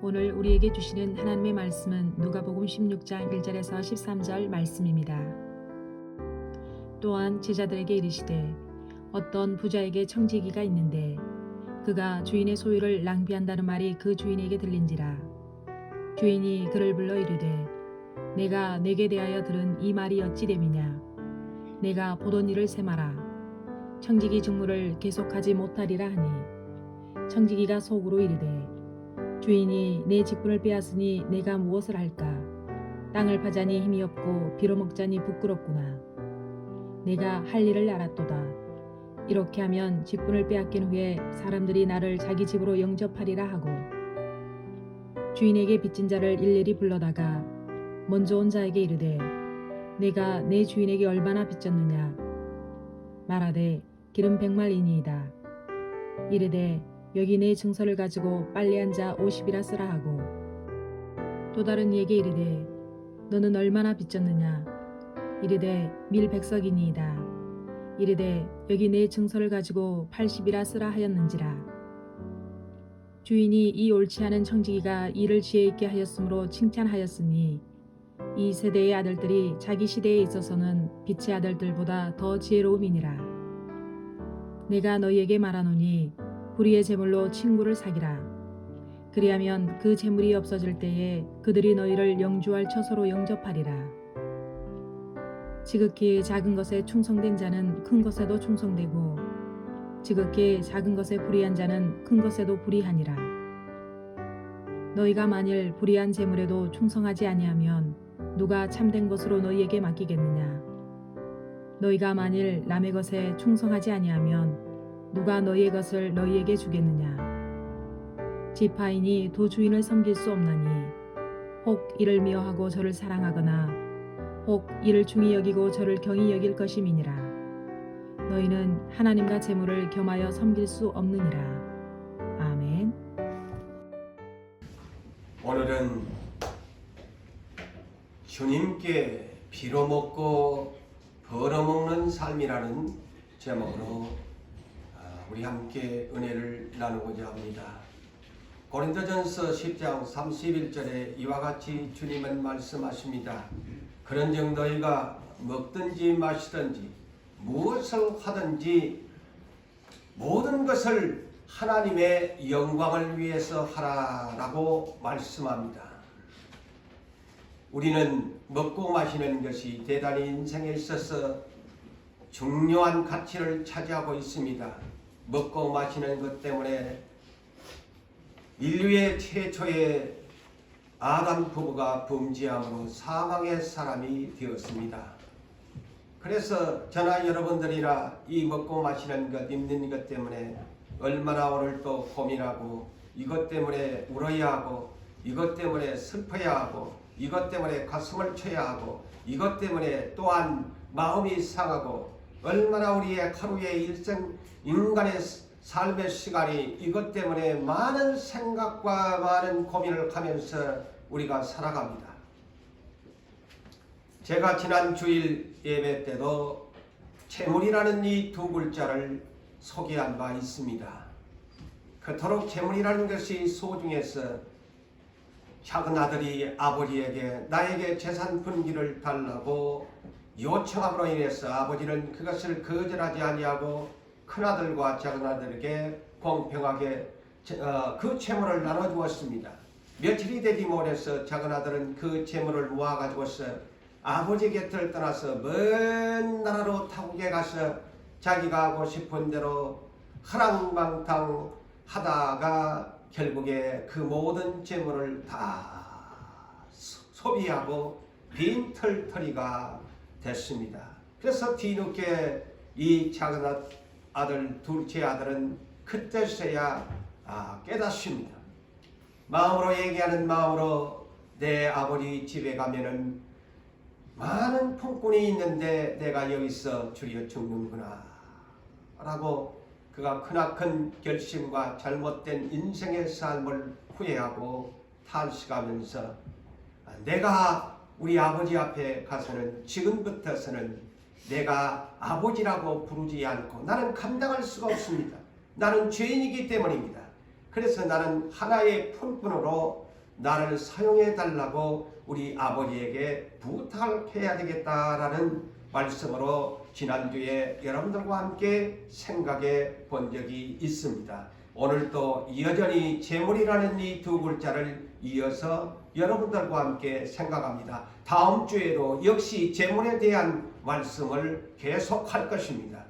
오늘 우리에게 주시는 하나님의 말씀은 누가복음 16장 1절에서 13절 말씀입니다. 또한 제자들에게 이르시되 어떤 부자에게 청지기가 있는데 그가 주인의 소유를 낭비한다는 말이 그 주인에게 들린지라. 주인이 그를 불러 이르되 내가 내게 대하여 들은 이 말이 어찌 됨이냐. 내가 보던 일을 세마라. 청지기 직무를 계속하지 못하리라 하니 청지기가 속으로 이르되 주인이 내 직분을 빼앗으니 내가 무엇을 할까. 땅을 파자니 힘이 없고 빌어먹자니 부끄럽구나. 내가 할 일을 알았도다. 이렇게 하면 직분을 빼앗긴 후에 사람들이 나를 자기 집으로 영접하리라 하고 주인에게 빚진 자를 일일이 불러다가 먼저 온 자에게 이르되 내가 내 주인에게 얼마나 빚졌느냐. 말하되 기름 100말이니이다. 이르되 여기 내 증서를 가지고 빨래한 자 50이라 쓰라 하고 또 다른 이에게 이르되 너는 얼마나 빚졌느냐. 이르되 밀 100석이니이다. 이르되 여기 내 증서를 가지고 80이라 쓰라 하였는지라. 주인이 이 옳지 않은 청지기가 일을 지혜 있게 하였으므로 칭찬하였으니 이 세대의 아들들이 자기 시대에 있어서는 빛의 아들들보다 더 지혜로움이니라. 내가 너희에게 말하노니 불의의 재물로 친구를 사기라. 그리하면 그 재물이 없어질 때에 그들이 너희를 영주할 처소로 영접하리라. 지극히 작은 것에 충성된 자는 큰 것에도 충성되고 지극히 작은 것에 불의한 자는 큰 것에도 불의하니라. 너희가 만일 불의한 재물에도 충성하지 아니하면 누가 참된 것으로 너희에게 맡기겠느냐. 너희가 만일 남의 것에 충성하지 아니하면 누가 너희의 것을 너희에게 주겠느냐. 지파인이 두 주인을 섬길 수 없나니 혹 이를 미워하고 저를 사랑하거나 혹 이를 중히 여기고 저를 경히 여길 것임이니라. 너희는 하나님과 재물을 겸하여 섬길 수 없느니라. 아멘. 오늘은 주님께 빌어먹고 벌어먹는 삶이라는 제목으로 우리 함께 은혜를 나누고자 합니다. 고린도전서 10장 31절에 이와 같이 주님은 말씀하십니다. 그런즉 너희가 먹든지 마시든지 무엇을 하든지 모든 것을 하나님의 영광을 위해서 하라라고 말씀합니다. 우리는 먹고 마시는 것이 대단히 인생에 있어서 중요한 가치를 차지하고 있습니다. 먹고 마시는 것 때문에 인류의 최초의 아담 부부가 범죄함으로 사망의 사람이 되었습니다. 그래서 저나 여러분들이나 이 먹고 마시는 것, 입는 것 때문에 얼마나 오늘 또 고민하고 이것 때문에 울어야 하고 이것 때문에 슬퍼야 하고 이것 때문에 가슴을 쳐야 하고 이것 때문에 또한 마음이 상하고 얼마나 우리의 하루의 일생 인간의 삶의 시간이 이것 때문에 많은 생각과 많은 고민을 하면서 우리가 살아갑니다. 제가 지난 주일 예배 때도 재물이라는 이 두 글자를 소개한 바 있습니다. 그토록 재물이라는 것이 소중해서 작은 아들이 아버지에게 나에게 재산 분기를 달라고 요청함으로 인해서 아버지는 그것을 거절하지 아니하고 큰아들과 작은아들에게 공평하게 그 재물을 나눠주었습니다. 며칠이 되지 못해서 작은아들은 그 재물을 모아가지고서 아버지 곁을 떠나서 먼 나라로 타국에 가서 자기가 하고 싶은 대로 하랑방탕 하다가 결국에 그 모든 재물을 다 소비하고 빈털터리가 됐습니다. 그래서 뒤늦게 이 작은 아들, 둘째 아들은 그때서야 깨닫습니다. 마음으로 얘기하는 마음으로 내 아버지 집에 가면은 많은 품꾼이 있는데 내가 여기서 줄여 죽는구나 라고 그가 크나큰 결심과 잘못된 인생의 삶을 후회하고 탄식하면서 내가 우리 아버지 앞에 가서는 지금부터서는 내가 아버지라고 부르지 않고 나는 감당할 수가 없습니다. 나는 죄인이기 때문입니다. 그래서 나는 하나의 품꾼으로 나를 사용해 달라고 우리 아버지에게 부탁해야 되겠다라는 말씀으로 지난주에 여러분들과 함께 생각해 본 적이 있습니다. 오늘도 여전히 재물이라는 이 두 글자를 이어서 여러분들과 함께 생각합니다. 다음 주에도 역시 재물에 대한 말씀을 계속할 것입니다.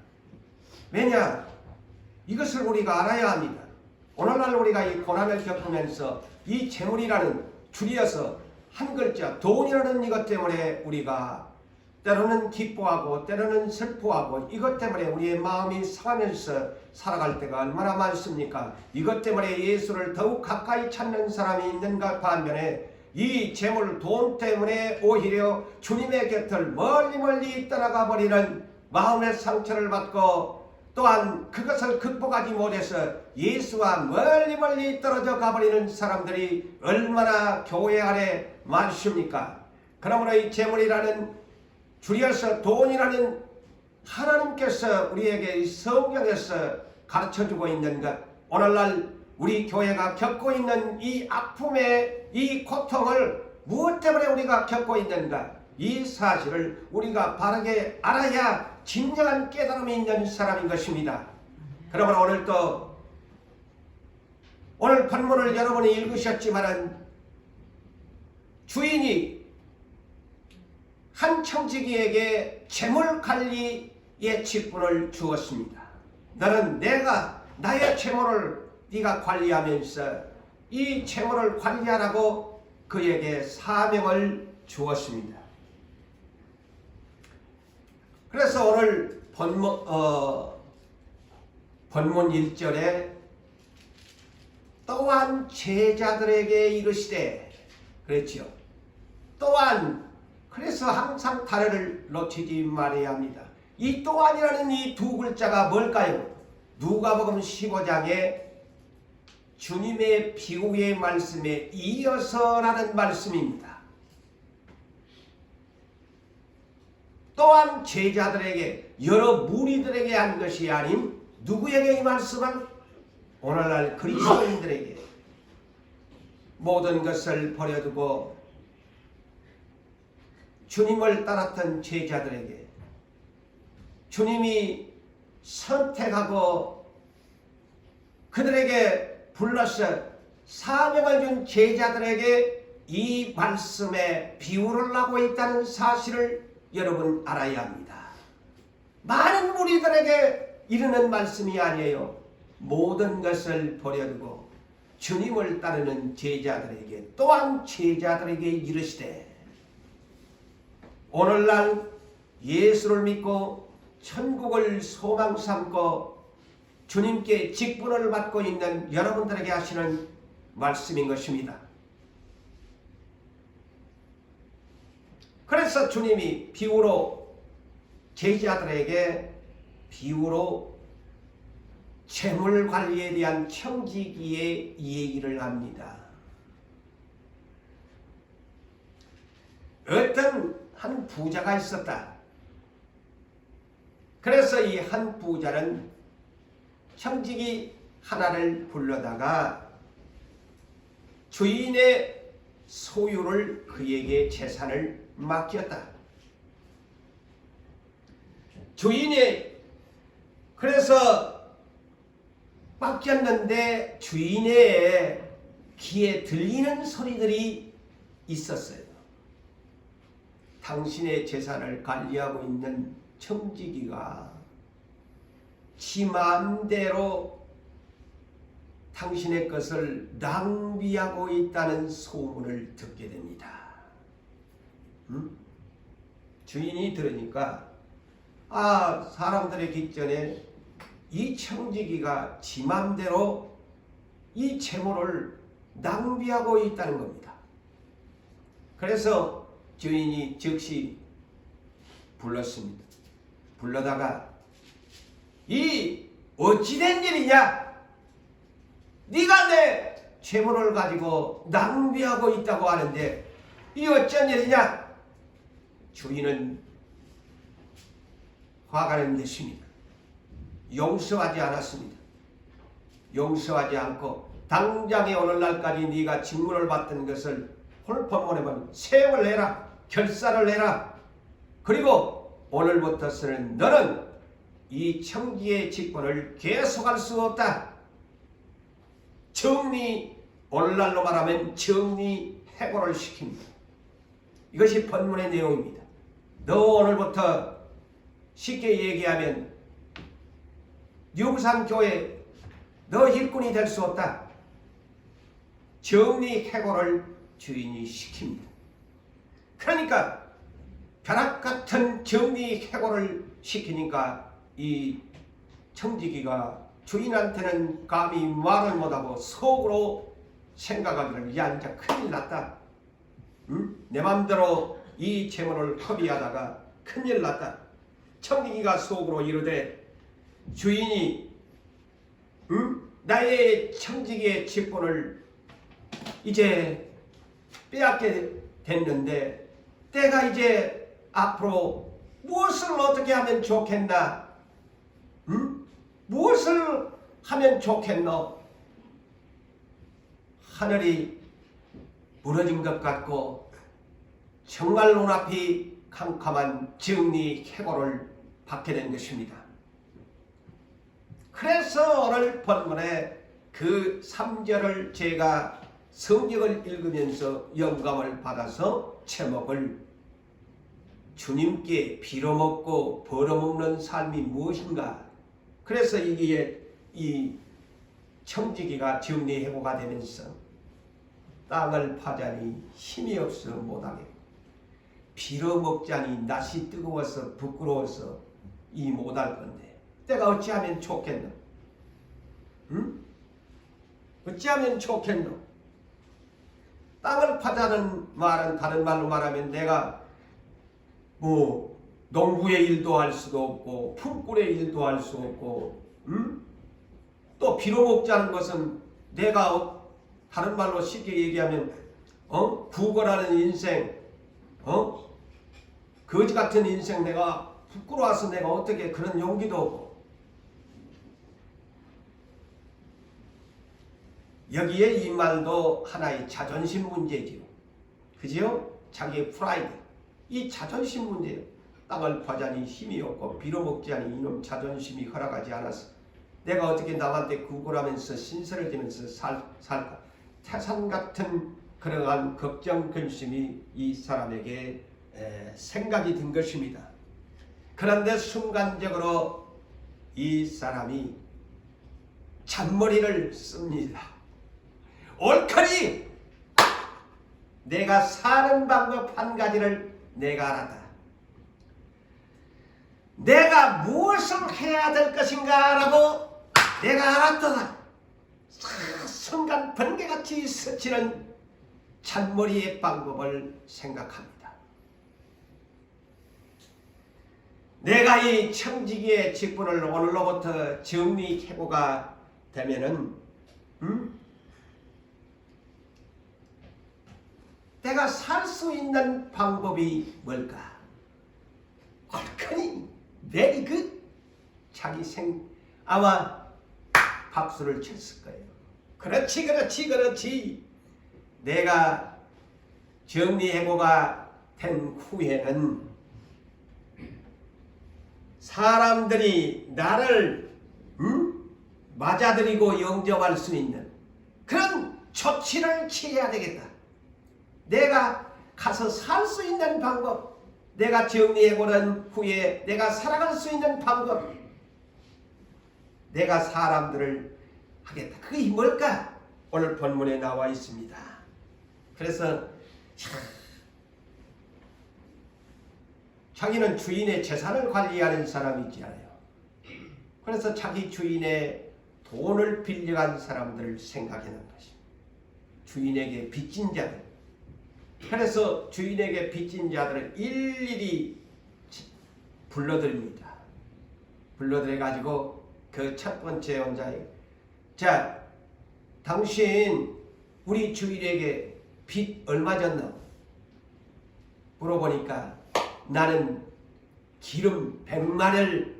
왜냐? 이것을 우리가 알아야 합니다. 오늘날 우리가 이 고난을 겪으면서 이 재물이라는 줄여서 한 글자 돈이라는 이것 때문에 우리가 때로는 기뻐하고 때로는 슬퍼하고 이것 때문에 우리의 마음이 상하면서 살아갈 때가 얼마나 많습니까? 이것 때문에 예수를 더욱 가까이 찾는 사람이 있는가 반면에 이 재물 돈 때문에 오히려 주님의 곁을 멀리 떠나가 버리는 마음의 상처를 받고 또한 그것을 극복하지 못해서 예수와 멀리 떨어져 가버리는 사람들이 얼마나 교회 안에 많습니까? 그러므로 이 재물이라는 줄여서 돈이라는 하나님께서 우리에게 성경에서 가르쳐주고 있는 것, 오늘날 우리 교회가 겪고 있는 이 아픔의 이 고통을 무엇 때문에 우리가 겪고 있는가, 이 사실을 우리가 바르게 알아야 진정한 깨달음이 있는 사람인 것입니다. 그러므로 오늘 본문을 여러분이 읽으셨지만은 주인이 한 청지기에게 재물 관리의 직분을 주었습니다. 너는 나의 재물을 네가 관리하면서 이 재물을 관리하라고 그에게 사명을 주었습니다. 그래서 오늘 본문 1절에 또한 제자들에게 이르시되, 그랬죠. 또한, 그래서 항상 단어를 놓치지 말아야 합니다. 이 또한이라는 이 두 글자가 뭘까요? 누가복음 15장에 주님의 비유의 말씀에 이어서라는 말씀입니다. 또한 제자들에게, 여러 무리들에게 한 것이 아닌 누구에게 이 말씀은? 오늘날 그리스도인들에게 모든 것을 버려두고 주님을 따랐던 제자들에게, 주님이 선택하고 그들에게 불러서 사명을 준 제자들에게 이 말씀에 비유를 하고 있다는 사실을 여러분 알아야 합니다. 많은 무리들에게 이르는 말씀이 아니에요. 모든 것을 버려두고 주님을 따르는 제자들에게, 또한 제자들에게 이르시되, 오늘날 예수를 믿고 천국을 소망 삼고 주님께 직분을 받고 있는 여러분들에게 하시는 말씀인 것입니다. 그래서 주님이 제자들에게 비유로 재물 관리에 대한 청지기의 얘기를 합니다. 어떤 한 부자가 있었다. 그래서 이 한 부자는 청지기 하나를 불러다가 주인의 소유를, 그에게 재산을 맡겼다. 주인이 그래서 맡겼는데 주인의 귀에 들리는 소리들이 있었어요. 당신의 재산을 관리하고 있는 청지기가 지 마음대로 당신의 것을 낭비하고 있다는 소문을 듣게 됩니다. 주인이 들으니까 사람들의 깃전에 이 청지기가 지 마음대로 이 재물을 낭비하고 있다는 겁니다. 그래서 주인이 즉시 불렀습니다. 불러다가 이 어찌된 일이냐? 네가 내 재물을 가지고 낭비하고 있다고 하는데 이 어쩐 일이냐? 주인은 화가 난 것입니다. 용서하지 않았습니다. 용서하지 않고 당장에 오늘날까지 네가 직문을 받던 것을 오늘 본문에 보면 세용을 해라. 결사를 해라. 그리고 오늘부터서는 너는 이 청지의 직분을 계속할 수 없다. 오늘날로 말하면 정리해고를 시킵니다. 이것이 본문의 내용입니다. 너 오늘부터 쉽게 얘기하면 유부산교회 너 일꾼이 될 수 없다. 정리해고를 주인이 시킵니다. 그러니까 벼락같은 정리해고를 시키니까 이 청지기가 주인한테는 감히 말을 못하고 속으로 생각하기를 야 이제 큰일 났다. 응? 내 맘대로 이 재물을 허비하다가 큰일 났다. 청지기가 속으로 이르되 주인이 나의 청지기의 직분을 이제 빼앗게 됐는데 때가 이제 앞으로 무엇을 어떻게 하면 좋겠나? 무엇을 하면 좋겠노? 하늘이 무너진 것 같고 정말 눈앞이 캄캄한 정리해고를 받게 된 것입니다. 그래서 오늘 본문에 그 3절을 제가 성경을 읽으면서 영감을 받아서 제목을 주님께 빌어먹고 벌어먹는 삶이 무엇인가? 그래서 이게 이 청지기가 정리해고가 되면서 땅을 파자니 힘이 없어 못하겠고 빌어먹자니 낯이 뜨거워서 부끄러워서 이 못할 건데 내가 어찌하면 좋겠노? 응? 어찌하면 좋겠노? 땅을 파자는 말은 다른 말로 말하면 내가 뭐 농부의 일도 할 수도 없고 품꾼의 일도 할 수 없고 또 빌어먹자는 것은 내가 다른 말로 쉽게 얘기하면 구걸하는 인생 거지 같은 인생 내가 부끄러워서 내가 어떻게 그런 용기도 없고 여기에 이 말도 하나의 자존심 문제지요. 그지요? 자기의 프라이드 이 자존심 문제예요. 땅을 파자니 힘이 없고 빌어먹자니 이놈 자존심이 허락하지 않아서 내가 어떻게 남한테 구걸하면서 신세를 지면서 살까? 태산 같은 그러한 걱정 근심이 이 사람에게 생각이 든 것입니다. 그런데 순간적으로 이 사람이 잔머리를 씁니다. 옳거니 내가 사는 방법 한 가지를 내가 알았다. 내가 무엇을 해야 될 것인가 라고 내가 알았도다. 순간 번개같이 스치는 잔머리의 방법을 생각합니다. 내가 이 청지기의 직분을 오늘로부터 정리해고가 되면은 내가 살 수 있는 방법이 뭘까? 옳거니 very good. 자기 아마 박수를 쳤을 거예요. 그렇지. 내가 정리해고가 된 후에는 사람들이 나를 맞아들이고 영접할 수 있는 그런 조치를 취해야 되겠다. 내가 가서 살 수 있는 방법, 내가 정리해고는 후에 내가 살아갈 수 있는 방법, 내가 사람들을 하겠다. 그게 뭘까? 오늘 본문에 나와 있습니다. 그래서 자기는 주인의 재산을 관리하는 사람이지않아요. 그래서 자기 주인의 돈을 빌려간 사람들을 생각하는 것입니다. 주인에게 빚진 자들. 그래서 주인에게 빚진 자들을 일일이 불러들입니다. 불러들여가지고 그 첫 번째 원자에 자, 당신 우리 주인에게 빚 얼마 졌나? 물어보니까 나는 기름 100마리를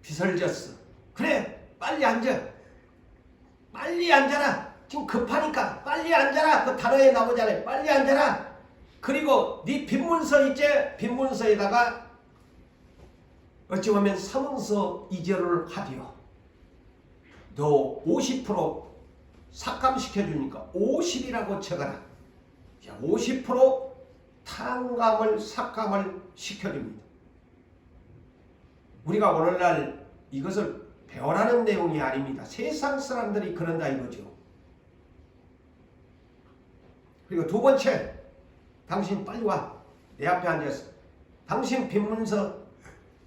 빚을 졌어. 그래, 빨리 앉아. 빨리 앉아라. 지금 급하니까 빨리 앉아라. 그 단어에 나오잖아요. 빨리 앉아라. 그리고 네 빈문서 있지? 빈문서에다가 어찌 보면 사문서 이절을 하디요. 너 50% 삭감시켜주니까 50이라고 적어라. 50% 탕감을 삭감을 시켜줍니다. 우리가 오늘날 이것을 배워라는 내용이 아닙니다. 세상 사람들이 그런다 이거죠. 그리고 두 번째, 당신 빨리 와. 내 앞에 앉아서. 당신 빈문서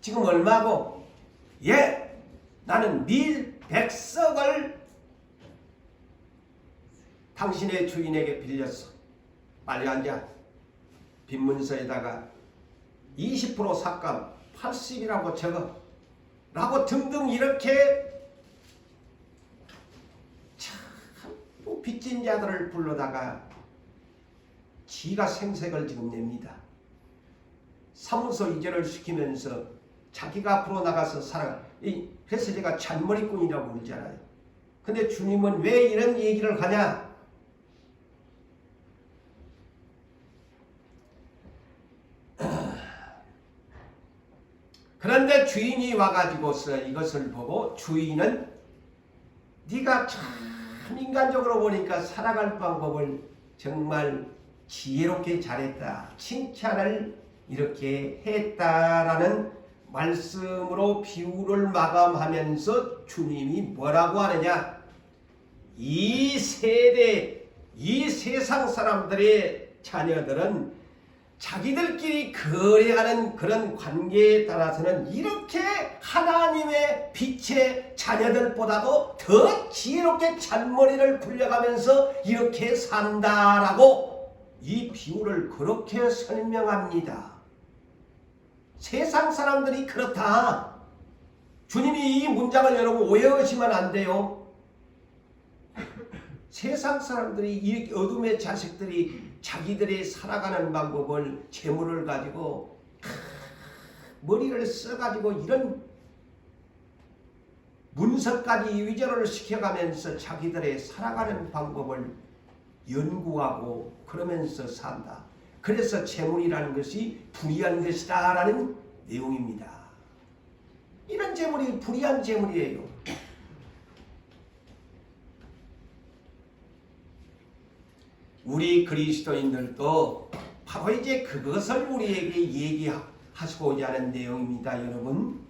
지금 얼마고? 예, 나는 밀 100석을 당신의 주인에게 빌렸어. 빨리 앉아. 빈문서에다가 20% 삭감 80이라고 적어. 라고 등등 이렇게 참 빚진 자들을 불러다가 지가 생색을 지금 냅니다. 사무소 이전을 시키면서 자기가 앞으로 나가서 살아가. 그래서 제가 잔머리꾼이라고 그러잖아요. 근데 주님은 왜 이런 얘기를 하냐? 그런데 주인이 와가지고서 이것을 보고 주인은 네가 참 인간적으로 보니까 살아갈 방법을 정말 지혜롭게 잘했다. 칭찬을 이렇게 했다라는 말씀으로 비유를 마감하면서 주님이 뭐라고 하느냐? 이 세대, 이 세상 사람들의 자녀들은 자기들끼리 거래하는 그런 관계에 따라서는 이렇게 하나님의 빛의 자녀들보다도 더 지혜롭게 잔머리를 굴려가면서 이렇게 산다라고 이 비유를 그렇게 설명합니다. 세상 사람들이 그렇다. 주님이 이 문장을 여러분 오해하시면 안 돼요. 세상 사람들이 이 어둠의 자식들이 자기들이 살아가는 방법을 재물을 가지고 머리를 써가지고 이런 문서까지 위조를 시켜가면서 자기들의 살아가는 방법을 연구하고 그러면서 산다. 그래서 재물이라는 것이 불의한 것이다 라는 내용입니다. 이런 재물이 불의한 재물이에요. 우리 그리스도인들도 바로 이제 그것을 우리에게 얘기하시고자 하는 내용입니다. 여러분,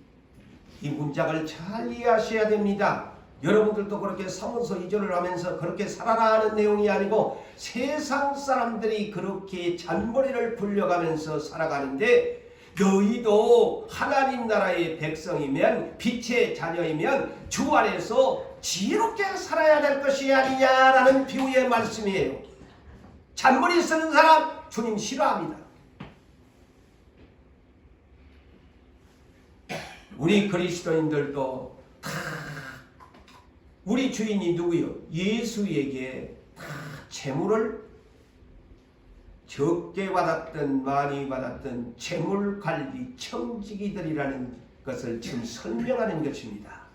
이 문장을 잘 이해하셔야 됩니다. 여러분들도 그렇게 사문서 이전을 하면서 그렇게 살아라 하는 내용이 아니고 세상 사람들이 그렇게 잔머리를 굴려가면서 살아가는데 너희도 하나님 나라의 백성이면 빛의 자녀이면 주 안에서 지혜롭게 살아야 될 것이 아니냐라는 비유의 말씀이에요. 잔머리 쓰는 사람 주님 싫어합니다. 우리 그리스도인들도 다 우리 주인이 누구요? 예수에게 다 재물을 적게 받았든 많이 받았든 재물관리 청지기들이라는 것을 지금 설명하는 것입니다.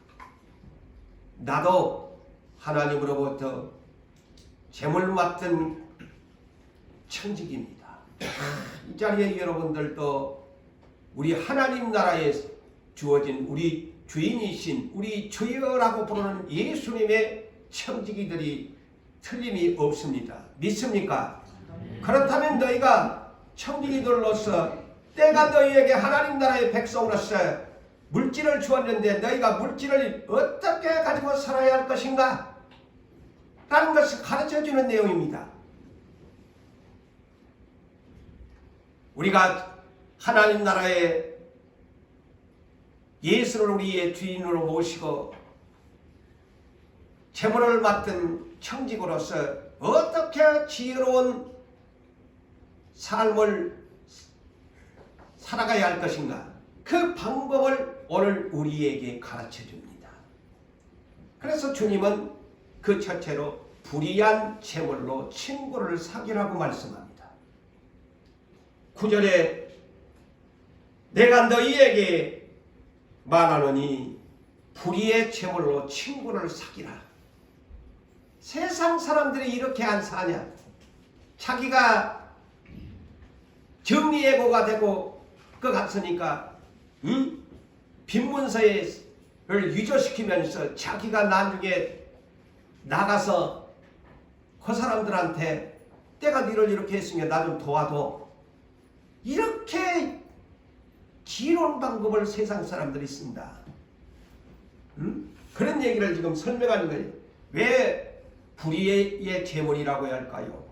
나도 하나님으로부터 재물 맡은 청지기입니다. 이 자리에 여러분들도 우리 하나님 나라에 주어진 우리 주인이신 우리 주여라고 부르는 예수님의 청지기들이 틀림이 없습니다. 믿습니까? 그렇다면 너희가 청지기들로서 때가 너희에게 하나님 나라의 백성으로서 물질을 주었는데 너희가 물질을 어떻게 가지고 살아야 할 것인가? 라는 것을 가르쳐주는 내용입니다. 우리가 하나님 나라의 예수를 우리의 주인으로 모시고 재물을 맡은 청직으로서 어떻게 지혜로운 삶을 살아가야 할 것인가? 그 방법을 오늘 우리에게 가르쳐 줍니다. 그래서 주님은 그 첫째로 불의한 재물로 친구를 사귀라고 말씀합니다. 9절에 내가 너희에게 말하노니 불의의 재물로 친구를 사귀라. 세상 사람들이 이렇게 안 사냐? 자기가 정리해고가 되고 그 같으니까 빈문서를 위조시키면서 자기가 나중에 나가서 그 사람들한테 내가 너를 이렇게 했으니까 나 좀 도와줘. 이렇게 기론 방법을 세상 사람들이 쓴다. 그런 얘기를 지금 설명하는 거예요. 왜 불의의 재물이라고 해야 할까요?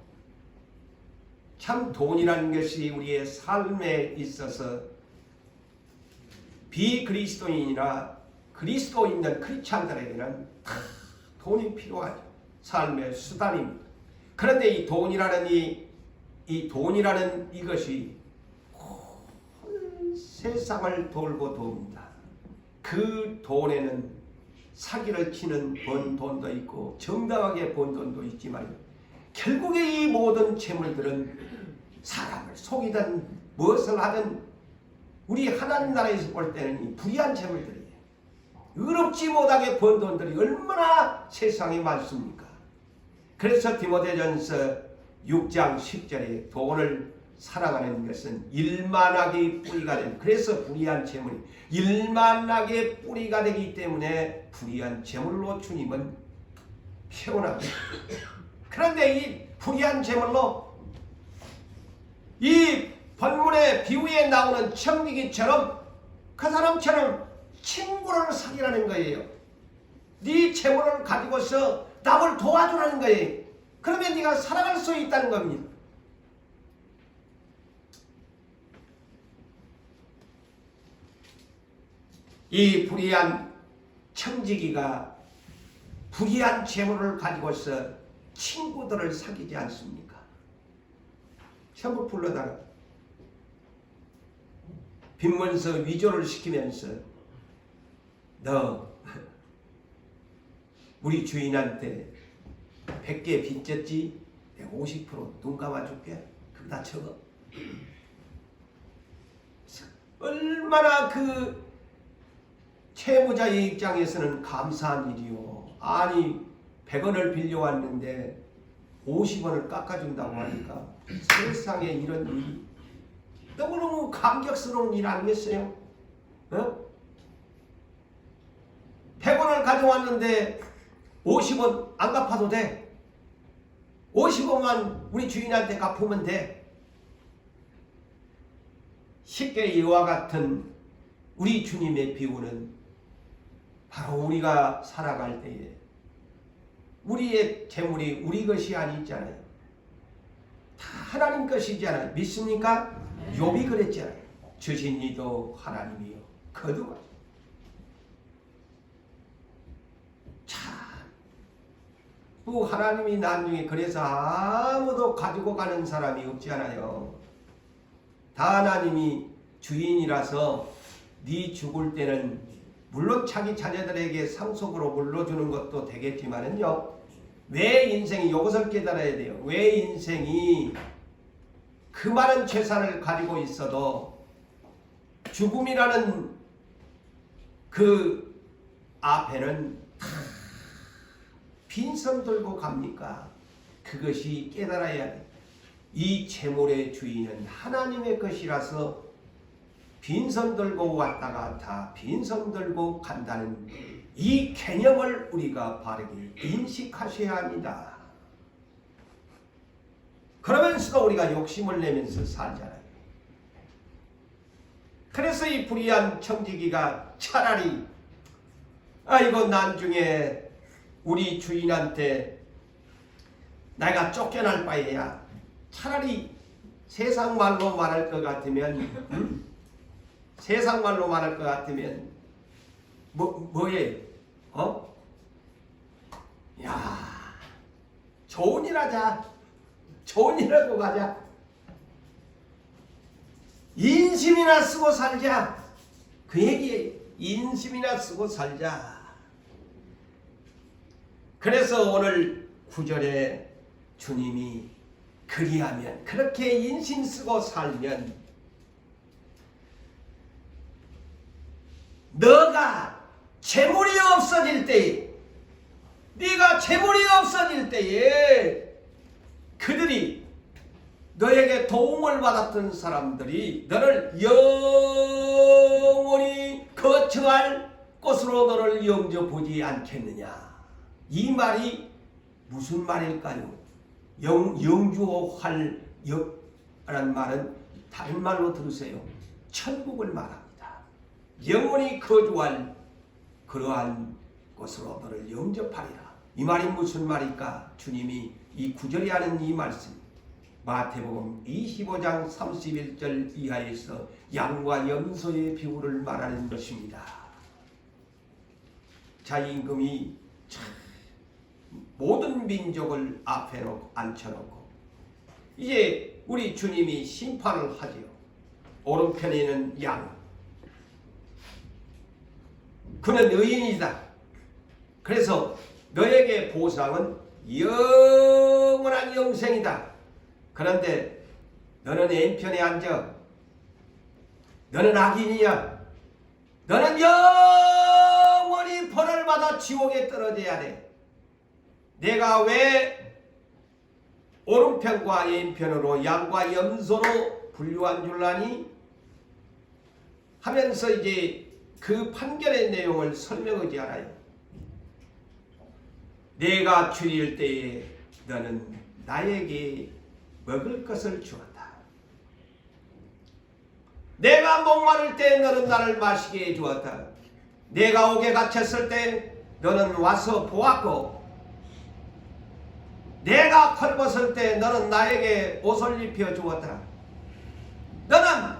참 돈이라는 것이 우리의 삶에 있어서 비그리스도인이나 그리스도 있는 크리스찬들에게는 다 돈이 필요하죠. 삶의 수단입니다. 그런데 이 돈이라는 이 돈이라는 이것이 세상을 돌고 돕니다. 그 돈에는 사기를 치는 번 돈도 있고 정당하게 번 돈도 있지만 결국에 이 모든 재물들은 사람을 속이든 무엇을 하든 우리 하나님 나라에서 볼 때는 이 불의한 재물들이에요. 의롭지 못하게 번 돈들이 얼마나 세상에 많습니까? 그래서 디모데전서 6장 10절에 돈을 사랑하는 것은 일만하게 뿌리가 된, 그래서 불의한 재물이 일만하게 뿌리가 되기 때문에 불의한 재물로 주님은 표현합니다. 그런데 이 불의한 재물로 이 본문의 비유에 나오는 청지기처럼 그 사람처럼 친구를 사귀라는 거예요. 네 재물을 가지고서 남을 도와주라는 거예요. 그러면 네가 살아갈 수 있다는 겁니다. 이 불의한 청지기가 불의한 재물을 가지고서 친구들을 사귀지 않습니까? 전부 불러다가 빈문서 위조를 시키면서 너 우리 주인한테 100개 빚졌지? 내가 50% 눈 감아줄게. 그거 다 적어. 얼마나 그 채무자의 입장에서는 감사한 일이요. 아니 100원을 빌려왔는데 50원을 깎아준다고 하니까 세상에 이런 일이 너무너무 감격스러운 일 아니겠어요? 100원을 가져왔는데 50원 안 갚아도 돼. 50원만 우리 주인한테 갚으면 돼. 쉽게 이와 같은 우리 주님의 비유는 바로 우리가 살아갈 때에 우리의 재물이 우리 것이 아니잖아요. 다 하나님 것이잖아요. 믿습니까? 욥이 그랬잖아요. 주신 이도 하나님이요 거두가. 참, 또 하나님이 나중에 그래서 아무도 가지고 가는 사람이 없잖아요. 다 하나님이 주인이라서 네 죽을 때는 물론 자기 자녀들에게 상속으로 물려주는 것도 되겠지만은요, 왜 인생이 이것을 깨달아야 돼요. 왜 인생이 그 많은 재산을 가지고 있어도 죽음이라는 그 앞에는 다 빈손 들고 갑니까? 그것이 깨달아야 돼. 이 재물의 주인은 하나님의 것이라서 빈손 들고 왔다가 다 빈손 들고 간다는 이 개념을 우리가 바르게 인식하셔야 합니다. 그러면서도 우리가 욕심을 내면서 살잖아요. 그래서 이 불의한 청지기가 차라리 아이고 나중에 우리 주인한테 내가 쫓겨날 바에야 차라리 세상 말로 말할 것 같으면 세상 말로 말할 것 같으면 뭐예요? 야, 좋은 일 하자. 좋은 일 하고 가자. 인심이나 쓰고 살자. 그 얘기예요. 인심이나 쓰고 살자. 그래서 오늘 9절에 주님이 그리하면, 그렇게 인심 쓰고 살면 너가 재물이 없어질 때 네가 재물이 없어질 때에 그들이 너에게 도움을 받았던 사람들이 너를 영원히 거처할 곳으로 너를 영접하지 않겠느냐. 이 말이 무슨 말일까요? 영주할 라는 말은 다른 말로 들으세요. 천국을 말합니다. 영원히 거주할 그러한 곳으로 너를 영접하리라. 이 말이 무슨 말일까? 주님이 이 구절에 하는 이 말씀, 마태복음 25장 31절 이하에서 양과 염소의 비유를 말하는 것입니다. 자, 임금이 모든 민족을 앞에 앉혀놓고 이제 우리 주님이 심판을 하지요. 오른편에는 양, 그는 의인이다. 그래서 너에게 보상은 영원한 영생이다. 그런데 너는 왼편에 앉아. 너는 악인이야. 너는 영원히 벌을 받아 지옥에 떨어져야 돼. 내가 왜 오른편과 왼편으로 양과 염소로 분류한 줄 아니? 하면서 이제 그 판결의 내용을 설명하지 않아요. 내가 줄일 때에 너는 나에게 먹을 것을 주었다. 내가 목마를 때 너는 나를 마시게 해주었다. 내가 옥에 갇혔을 때 너는 와서 보았고, 내가 헐벗을 때 너는 나에게 옷을 입혀 주었다. 너는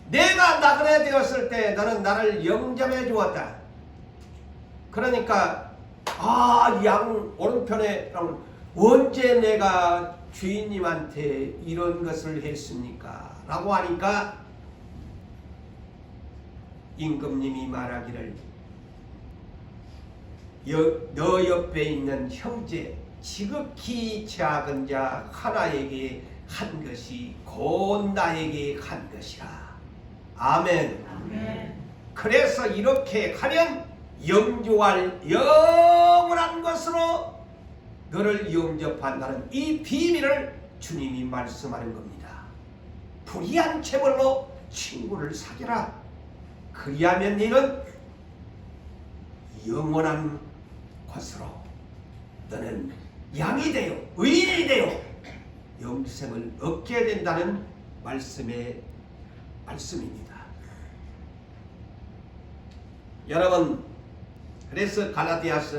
내가 나그네 되었을 때 너는 나를 영접해 주었다. 그러니까 양 오른편에 언제 내가 주인님한테 이런 것을 했습니까? 라고 하니까 임금님이 말하기를 너 옆에 있는 형제 지극히 작은 자 하나에게 한 것이 곧 나에게 한 것이라. 아멘. 아멘. 그래서 이렇게 하면 영주할 영원한 것으로 너를 영접한다는 이 비밀을 주님이 말씀하는 겁니다. 불의한 재물로 친구를 사귀라. 그리하면 너는 영원한 것으로 너는 양이 되어 의인이 되어 영생을 얻게 된다는 말씀입니다. 여러분, 그래서 갈라디아서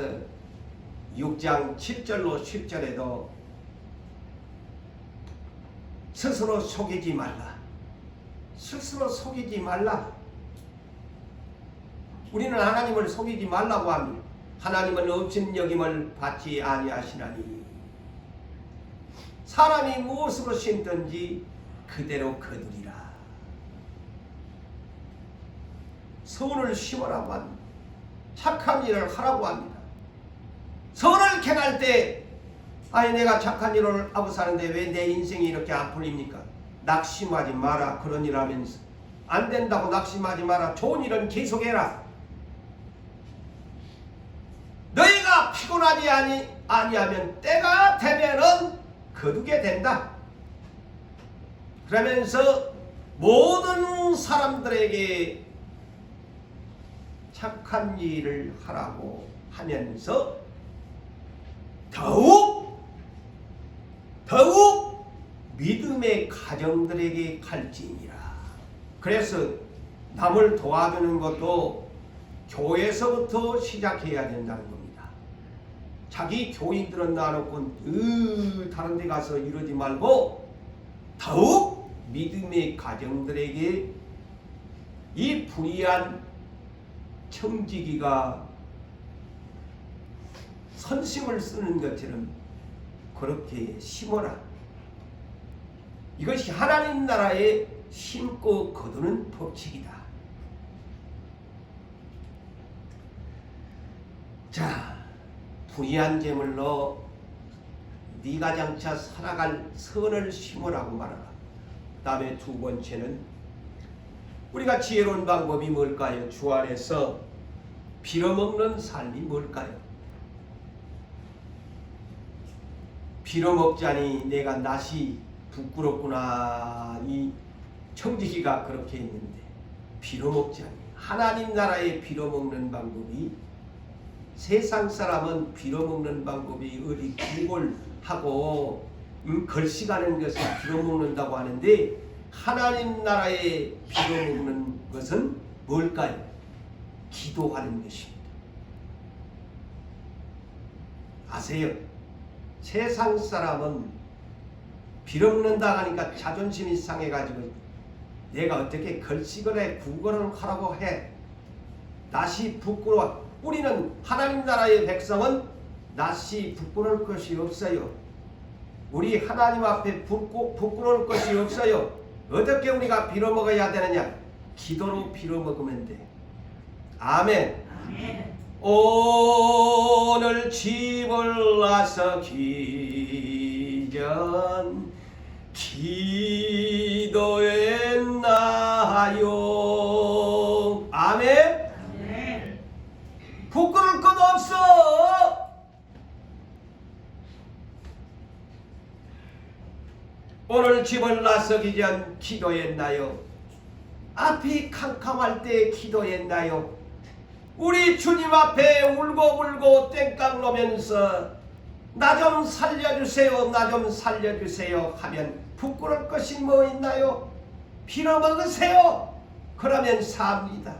6장 7절로 10절에도 스스로 속이지 말라. 스스로 속이지 말라. 우리는 하나님을 속이지 말라고 합니다. 하나님은 없인 여김을 받지 아니하시나니 사람이 무엇으로 심든지 그대로 거두리라. 선을 심으라고 합니다. 착한 일을 하라고 합니다. 선을 행할 때 내가 착한 일을 하고 사는데 왜 내 인생이 이렇게 안 풀립니까? 낙심하지 마라. 그런 일 하면서 안 된다고 낙심하지 마라. 좋은 일은 계속해라. 너희가 피곤하지 아니하면 때가 되면은 거두게 된다. 그러면서 모든 사람들에게 착한 일을 하라고 하면서 더욱 믿음의 가정들에게 갈지니라. 그래서 남을 도와주는 것도 교회에서부터 시작해야 된다는 겁니다. 자기 교인들은 놔놓고 다른 데 가서 이러지 말고 더욱 믿음의 가정들에게 이 불의한 청지기가 선심을 쓰는 것처럼 그렇게 심어라. 이것이 하나님 나라에 심고 거두는 법칙이다. 자, 불의한 재물로 네가 장차 살아갈 선을 심으라고 말하라. 그 다음에 두 번째는 우리가 지혜로운 방법이 뭘까요? 주 안에서 빌어먹는 삶이 뭘까요? 빌어먹자니 내가 낯이 부끄럽구나. 이 청지기가 그렇게 했는데 빌어먹자니 하나님 나라에 빌어먹는 방법이, 세상 사람은 빌어먹는 방법이 어디 구걸하고 걸식하는 것을 빌어먹는다고 하는데, 하나님 나라에 빌어먹는 것은 뭘까요? 기도하는 것입니다. 아세요? 세상 사람은 빌어먹는다 하니까 자존심이 상해가지고 내가 어떻게 걸식을 해, 구걸을 하라고 해. 낯이 부끄러워. 우리는 하나님 나라의 백성은 낯이 부끄러울 것이 없어요. 우리 하나님 앞에 부끄러울 것이 없어요. 어떻게 우리가 빌어먹어야 되느냐? 기도로 빌어먹으면 돼. 아멘. 아멘. 오늘 집을 나서 기전 기도했나요? 아멘. 아멘. 부끄러울 것 없어. 오늘 집을 나서기 전 기도했나요? 앞이 캄캄할 때 기도했나요? 우리 주님 앞에 울고 땡깡 놓으면서 나 좀 살려주세요, 나 좀 살려주세요 하면 부끄러울 것이 뭐 있나요? 빌어먹으세요. 그러면 삽니다.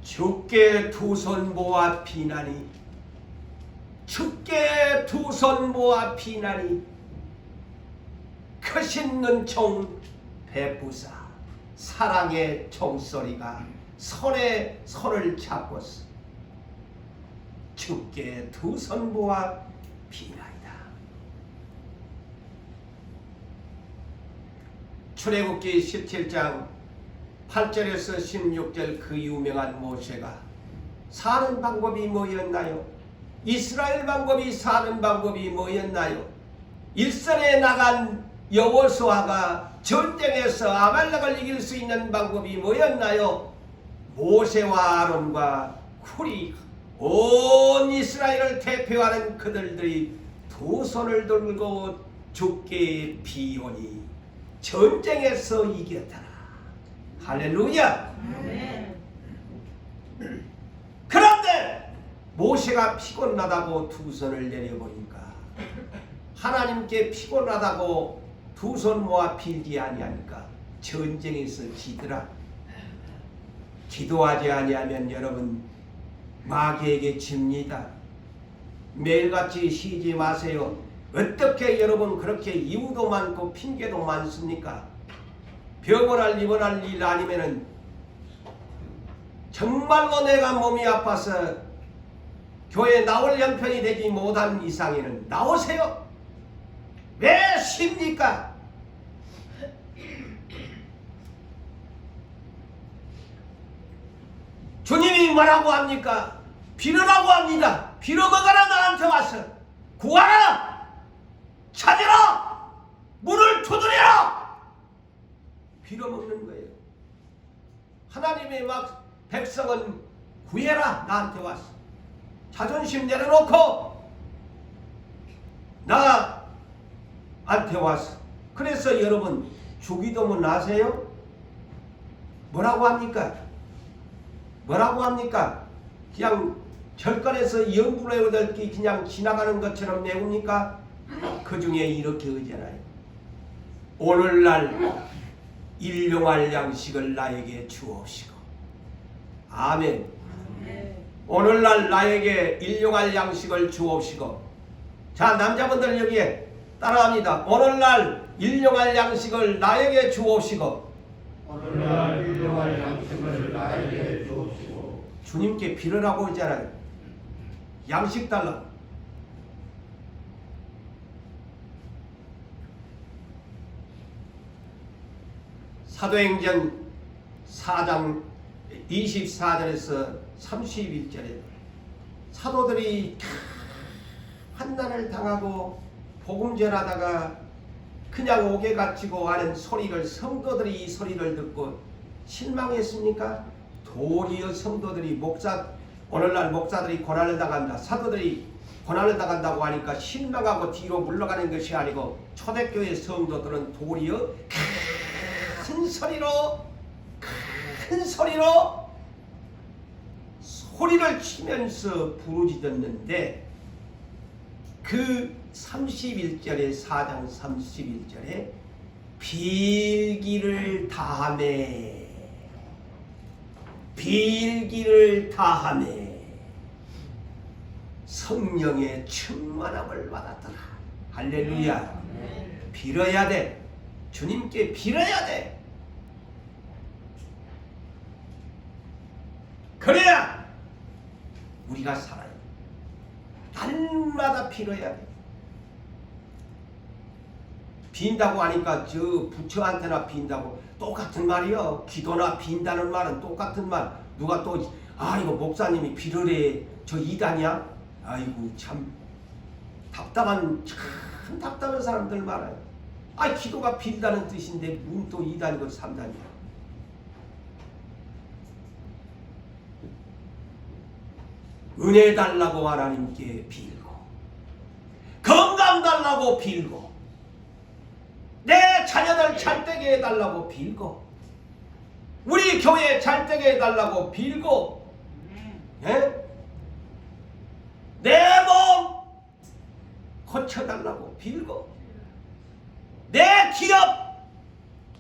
주께 두 손 모아 비나니, 주께 두 손 모아 비나니, 크신 눈총 베푸사 사랑의 총소리가 손에 손을 잡고서 주께 두 손 모아 비나이다. 출애굽기 17장 8절에서 16절 그 유명한 모세가 사는 방법이 뭐였나요? 이스라엘 방법이 사는 방법이 뭐였나요? 일선에 나간 여호수아가 전쟁에서 아말렉을 이길 수 있는 방법이 뭐였나요? 모세와 아론과 훌이 온 이스라엘을 대표하는 그들이 두 손을 들고 주께 비오니 전쟁에서 이겼더라. 할렐루야. 아멘. 그런데 모세가 피곤하다고 두 손을 내려보니까 하나님께 피곤하다고 두 손 모아 빌지 아니하니까 전쟁에서 지더라. 기도하지 아니하면 여러분 마귀에게 집니다. 매일같이 쉬지 마세요. 어떻게 여러분 그렇게 이유도 많고 핑계도 많습니까? 병원을 입원할 일 아니면은 정말로 내가 몸이 아파서 교회 나올 형편이 되지 못한 이상에는 나오세요. 왜 쉽니까? 주님이 뭐라고 합니까? 빌으라고 합니다. 빌어먹어라. 나한테 와서 구하라, 찾으라, 문을 두드려라. 빌어먹는 거예요. 하나님의 막 백성은 구해라. 나한테 와서 자존심 내려놓고 나한테 와서. 그래서 여러분 주기도문 아세요? 뭐라고 합니까? 뭐라고 합니까? 그냥 절간에서 영불의 얻을기 그냥 지나가는 것처럼 외웁니까? 그 중에 이렇게 의잖아요. 오늘날 일용할 양식을 나에게 주옵시고. 아멘. 오늘날 나에게 일용할 양식을 주옵시고. 자, 남자분들 여기에 따라합니다. 오늘날 일용할 양식을 나에게 주옵시고. 오늘날 일용할 양식을 나에게 주옵시고. 주님께 빌으라고 하잖아요. 양식 달라. 사도행전 4장 24절에서 31절에 사도들이 환난을 당하고 복음 전하다가 그냥 옥에 갇히고 하는 소리를, 성도들이 이 소리를 듣고 실망했습니까? 도리어 성도들이 목사 오늘날 목사들이 고난을 당한다, 사도들이 고난을 당한다고 하니까 실망하고 뒤로 물러가는 것이 아니고 초대교회 성도들은 도리어 큰 소리로 소리를 치면서 부르짖었는데 그 31절에 4장 31절에 빌기를 다하매 성령의 충만함을 받았더라. 할렐루야. 빌어야 돼. 주님께 빌어야 돼. 그래야 우리가 살아요. 날마다 빌어야 돼. 빈다고 하니까 저 부처한테나 빈다고 똑같은 말이요. 기도나 빈다는 말은 똑같은 말. 누가 또 이거 목사님이 빌으래 저 이단이야? 아이고 참 답답한 사람들 많아요. 기도가 빈다는 뜻인데 무슨 또 이단이고 3단이야. 은혜 달라고 하나님께 빌고 건강 달라고 빌고 내 자녀들 잘되게 해달라고 빌고 우리 교회 잘되게 해달라고 빌고 내 몸 고쳐달라고 빌고 내 기업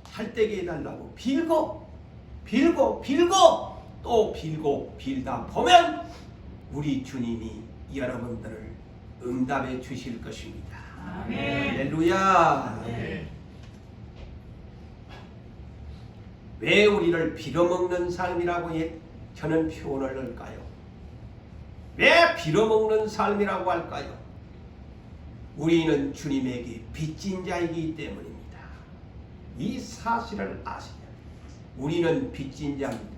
잘되게 해달라고 빌고 또 빌고 빌다 보면 우리 주님이 여러분들을 응답해 주실 것입니다. 아멘. 할렐루야. 왜 우리를 빌어먹는 삶이라고 저는 표현을 할까요? 왜 빌어먹는 삶이라고 할까요? 우리는 주님에게 빚진 자이기 때문입니다. 이 사실을 아시면 우리는 빚진 자입니다.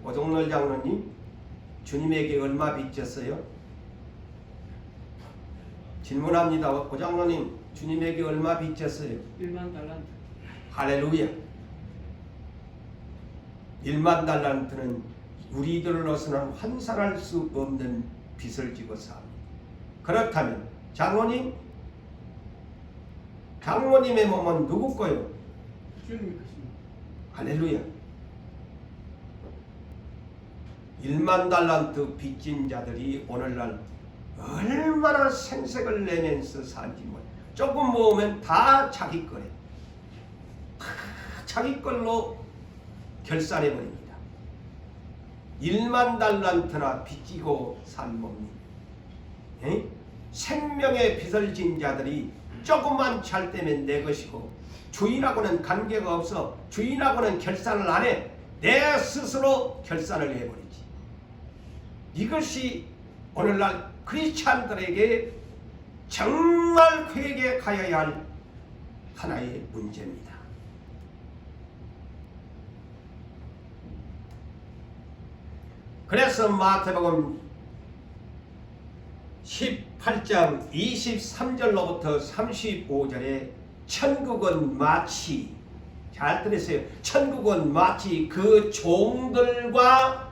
오종렬 장로님, 주님에게 얼마 빚졌어요? 질문합니다. 오 장로님, 주님에게 얼마 빚졌어요? 1만 달란트. 할렐루야. 1만 달란트는 우리들로서는 환산할 수 없는 빚을 지고 삽니다. 그렇다면 장로님의 몸은 누구 거요? 주님 것입니다. 할렐루야. 1만 달란트 빚진 자들이 오늘날 얼마나 생색을 내면서 살지 몰라. 조금 모으면 다 자기 거래. 다 자기 걸로 결산해버립니다. 1만 달란트나 빚지고 산 몸이 생명의 빚을 진 자들이 조금만 잘되면 내 것이고 주인하고는 관계가 없어. 주인하고는 결산을 안 해. 내 스스로 결산을 해버리지. 이것이 오늘날 크리스찬들에게 정말 회개하여야 할 하나의 문제입니다. 그래서 마태복음 18장 23절로부터 35절에 천국은 마치, 잘 들으세요. 천국은 마치 그 종들과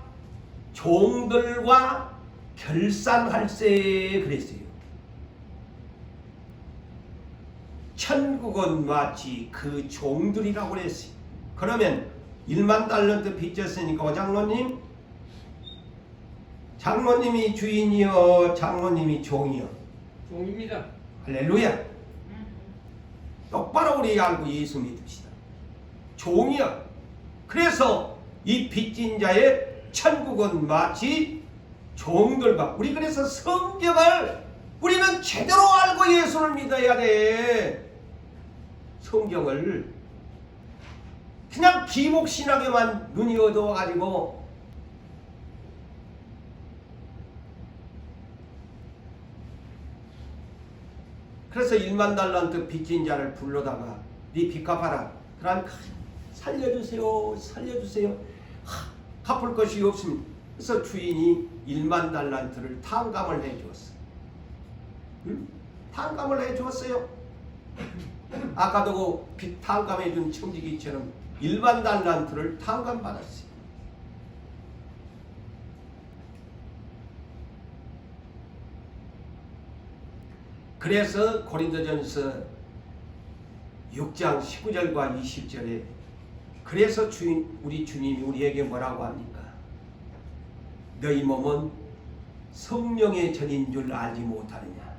결산할세 그랬어요. 천국은 마치 그 종들이라고 그랬어요. 그러면 1만 달란트 빚졌으니까 장로님이 주인이요, 장로님이 종이요? 종입니다. 할렐루야. 똑바로 우리 알고 예수 믿읍시다. 종이요. 그래서 이 빚진 자의 천국은 마치 종들과, 우리 그래서 성경을 우리는 제대로 알고 예수를 믿어야 돼. 성경을 그냥 기복신학에만 눈이 어두워가지고 그래서 1만 달란트 빚진 자를 불러다가 네 빚 갚아라. 그러니까 살려주세요. 갚을 것이 없습니다. 그래서 주인이 1만 달란트를 탕감을 해주었어요. 탕감을 해주었어요. 아까도 빚 탕감해준 청지기처럼 1만 달란트를 탕감받았어요. 그래서 고린도전서 6장 19절과 20절에 그래서 우리 주님이 우리에게 뭐라고 합니까? 너희 몸은 성령의 전인 줄 알지 못하느냐?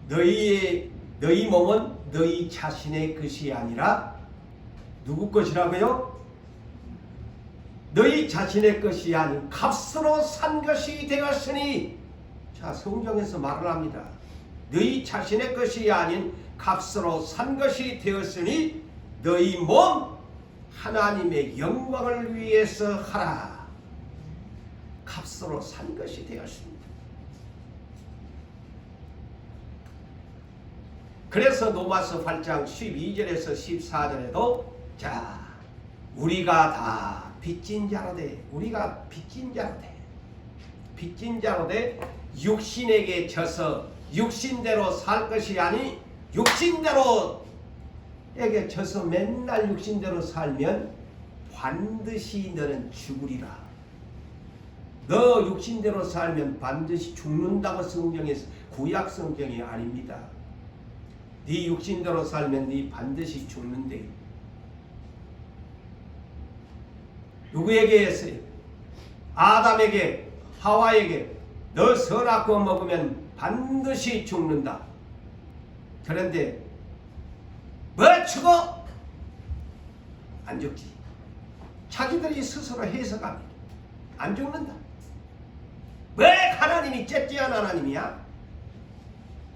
너희 몸은 너희 자신의 것이 아니라 누구 것이라고요? 너희 자신의 것이 아닌 값으로 산 것이 되었으니. 자, 성경에서 말을 합니다. 너희 자신의 것이 아닌 값으로 산 것이 되었으니 너희 몸 하나님의 영광을 위해서 하라. 값으로 산 것이 되었습니다. 그래서 로마서 8장 12절에서 14절에도 자, 우리가 다 빚진 자로되 우리가 빚진 자로되 육신에게 져서 육신대로 살 것이 아니 육신대로에게 져서 맨날 육신대로 살면 반드시 너는 죽으리라. 너 육신대로 살면 반드시 죽는다고 성경에서 구약 성경이 아닙니다. 네 육신대로 살면 네 반드시 죽는데. 누구에게 했어요? 아담에게, 하와에게 너 선악과 먹으면 반드시 죽는다. 그런데 뭐 죽어? 안 죽지. 자기들이 스스로 해석합니다. 안 죽는다. 왜 하나님이 째째한 하나님이야?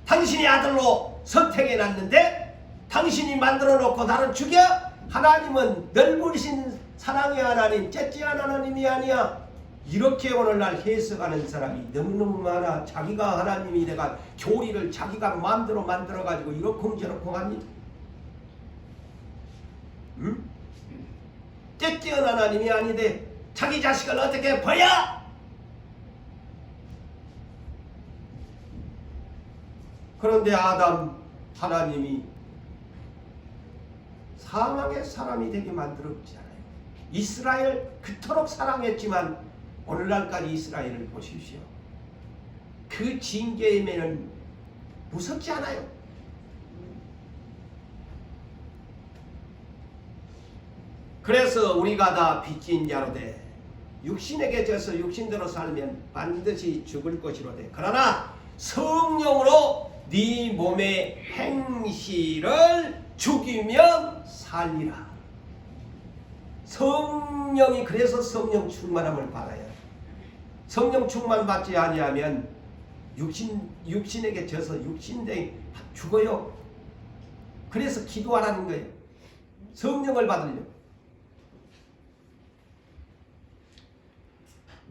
당신이 아들로 선택해놨는데 당신이 만들어 놓고 나를 죽여? 하나님은 넓으신 사랑의 하나님, 째째한 하나님이 아니야. 이렇게 오늘날 해석하는 사람이 너무너무 많아. 자기가 하나님이 내가 교리를 자기가 마음대로 만들어가지고 이러쿵저러쿵 합니다. 응? 째째한 하나님이 아닌데 자기 자식을 어떻게 버려? 그런데 아담 하나님이 사망의 사람이 되게 만들었잖아요. 이스라엘 그토록 사랑했지만 오늘날까지 이스라엘을 보십시오. 그 징계에는 무섭지 않아요. 그래서 우리가 다 빚진 자로되 육신에게 져서 육신대로 살면 반드시 죽을 것이로되 그러나 성령으로 네 몸의 행실을 죽이면 살리라. 성령이 그래서 성령 충만함을 받아야 돼. 성령 충만 받지 아니하면 육신에게 져서 육신대 죽어요. 그래서 기도하라는 거예요. 성령을 받으려고.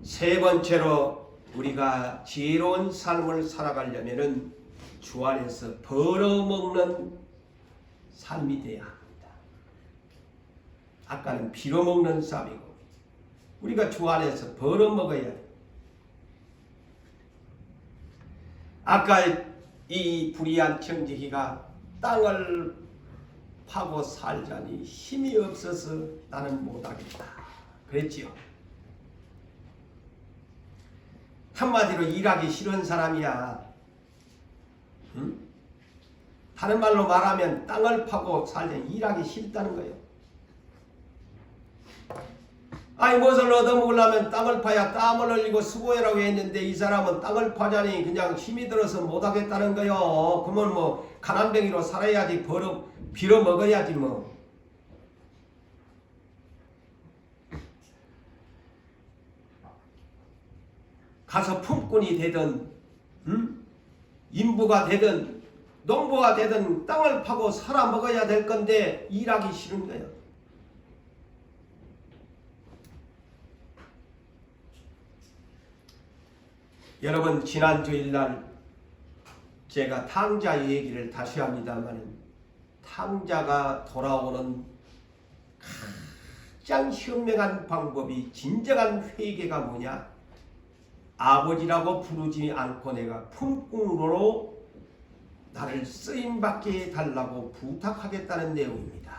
세 번째로 우리가 지혜로운 삶을 살아가려면은 주 안에서 벌어먹는 삶이 되어야 합니다. 아까는 빌어먹는 삶이고 우리가 주 안에서 벌어먹어야 돼. 아까 이 불의한 청지기가 땅을 파고 살자니 힘이 없어서 나는 못하겠다 그랬지요. 한마디로 일하기 싫은 사람이야. 응? 다른 말로 말하면 땅을 파고 살자니 일하기 싫다는 거예요. 아니 무엇을 얻어먹으려면 땅을 파야 땀을 흘리고 수고해라고 했는데 이 사람은 땅을 파자니 그냥 힘이 들어서 못하겠다는 거요. 그러면 뭐 가난뱅이로 살아야지 빌어 먹어야지 뭐. 가서 품꾼이 되든 인부가 되든 농부가 되든 땅을 파고 살아 먹어야 될 건데 일하기 싫은 거예요. 여러분 지난 주일날 제가 탕자 얘기를 다시 합니다만 탕자가 돌아오는 가장 현명한 방법이 진정한 회개가 뭐냐? 아버지라고 부르지 않고 내가 품꾼으로 나를 쓰임받게 해달라고 부탁하겠다는 내용입니다.